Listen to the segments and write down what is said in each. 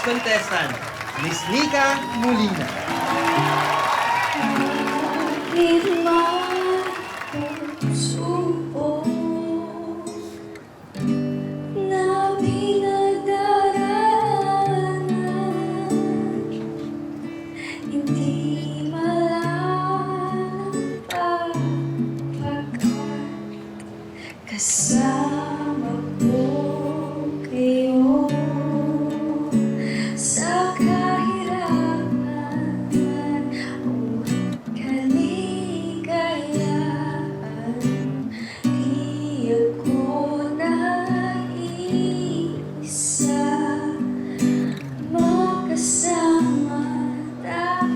contestant, Miss Nika Molina. Kasama ko kayo sa kahirapan o kaligayahan. Di ako nag-iisa, magkasama tayo.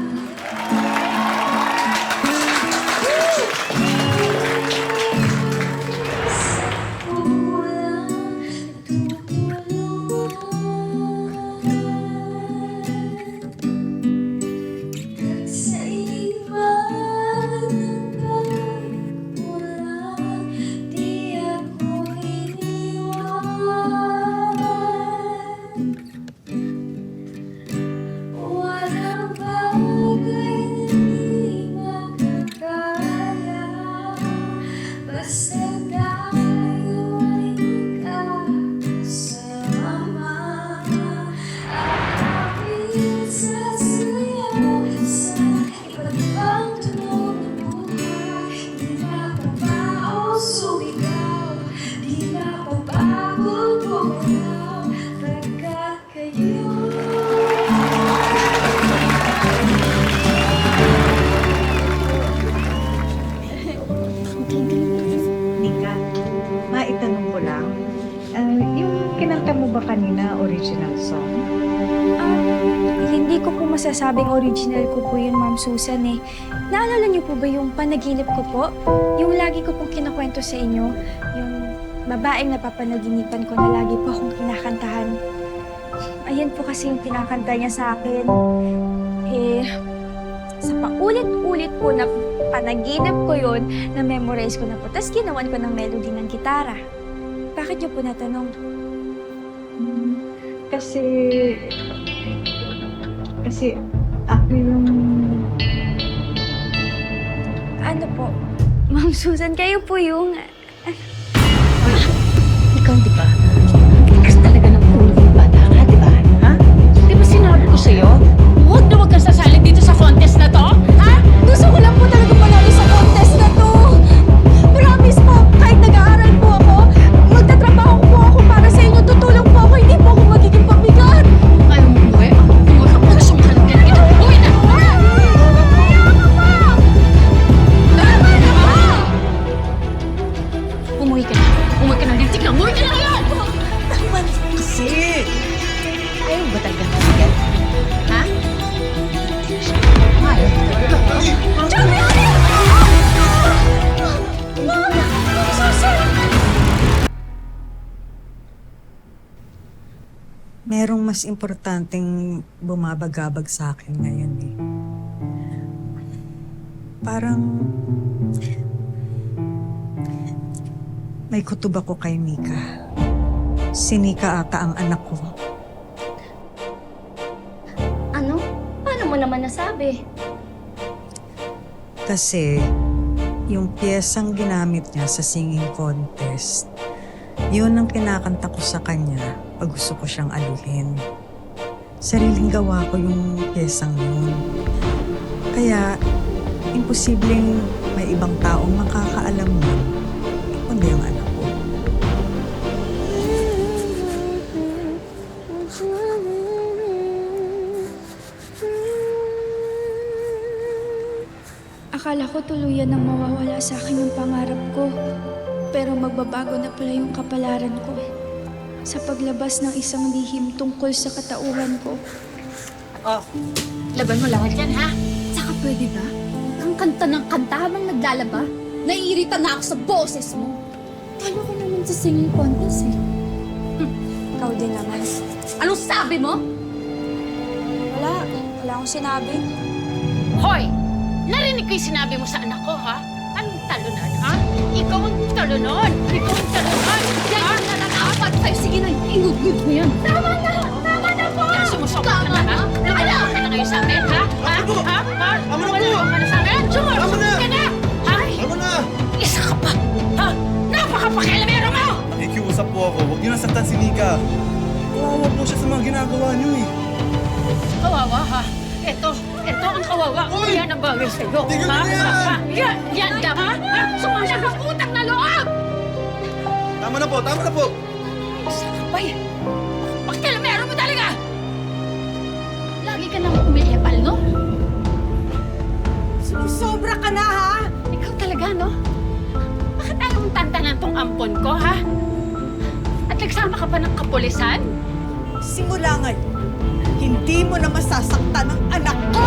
Nika, maitanong ko lang. Yung kinanta mo ba kanina, original song? Hindi ko po masasabing original ko po yun, Ma'am Susan eh. Naalala niyo po ba yung panaginip ko po? Yung lagi ko pong kinakwento sa inyo, yung babaeng napapanaginipan ko na lagi po akong kinakantahan. Ayan po kasi yung kinakanta niya sa akin. Sa paulit-ulit po na panaginip ko yun, na-memorize ko na po. Tapos ginawan ko ng melody ng gitara. Bakit niyo po natanong? Kasi ako yung... Ano po? Ma'am Susan, kayo po yung... Ikaw, di ba? Tikas talaga ng ulo yung bata ka, di ba? Ha? Di ba sinabi ko sa'yo? Huwag na huwag kang sasali dito sa contest na to, ha? Gusto ko lang po talaga manalo sa contest na to. Promise po, kahit nag-aaral po ako, magtatrabaho po ako para sa inyo. Tutulong po ako, hindi po ako magiging pabigat. Ayaw mo umuwi? Huwag kang magsumukal ng ganito. Uwi na! Tama na po! Umuwi ka na. Umuwi ka na. Lintik na. Umuwi ka na ngayon! Tama na po. Kasi... Ayaw ba talaga mabigat? Ha? Ayaw ba talaga? Ma'am! Susan! Merong mas importanteng bumabagabag sa akin ngayon eh. Parang... may kutob ako kay Nika. Si Nika ata ang anak ko. Ano? Paano mo naman nasabi? Kasi yung piyesang ginamit niya sa singing contest, yun ang kinakanta ko sa kanya pag gusto ko siyang aluhin. Sariling gawa ko yung piyesang yun. Kaya, imposibleng may ibang taong makakaalam nun, kundi ang anak ko. Akala ko tuluyan nang mawawala sa akin yung pangarap ko. Pero magbabago na pala yung kapalaran ko. Sa paglabas ng isang lihim tungkol sa katauhan ko. Oh, laban mo lahat yan, ha? Saka pwede ba? Ang kanta ng kanta habang naglalaba? Naiirita na ako sa boses mo. Talo ko naman sa singing contest eh. Ikaw din naman. Anong sabi mo? Wala akong sinabi. Hoy! Narinig ko yung sinabi mo sa anak ko, ha? Anong talunan, ha? Ikaw ang talunan! Ikaw ang talunan! Yan yung nararapat sa'yo. Sige na, ingud-gud mo yan. Tama na! Tama na po! Yan, sumusok kayo sa amin, ha? Ha? Tama na po! Ha? Ha? Tama na Wala po! ka na sa amin? Tama na! Ka na! Ha? Tama na! Isa ka pa! Ha? Napakapakialamero mo! Nakikiusap po ako. Huwag niyo nasaktan si Nika. Kawawa po siya sa mga ginagawa niyo eh. Kawawa, ha? Ito ang kawawa. Uy! Yan ang bagay sa'yo. Tigil ha? mo na yan! Ha? Yan lang, ha? Ha? Sumasya ka utang na loob! Tama na po! Tama na po! Isa ka pa eh. Pakialamero mo talaga! Lagi ka nang umiepal, no? Sobra ka na, ha? Ikaw talaga, no? Bakit ayaw mong tantanan tong ampon ko, ha? At nagsama ka pa ng kapulisan? Simula ngayon, hindi mo na masasaktan ang anak ko!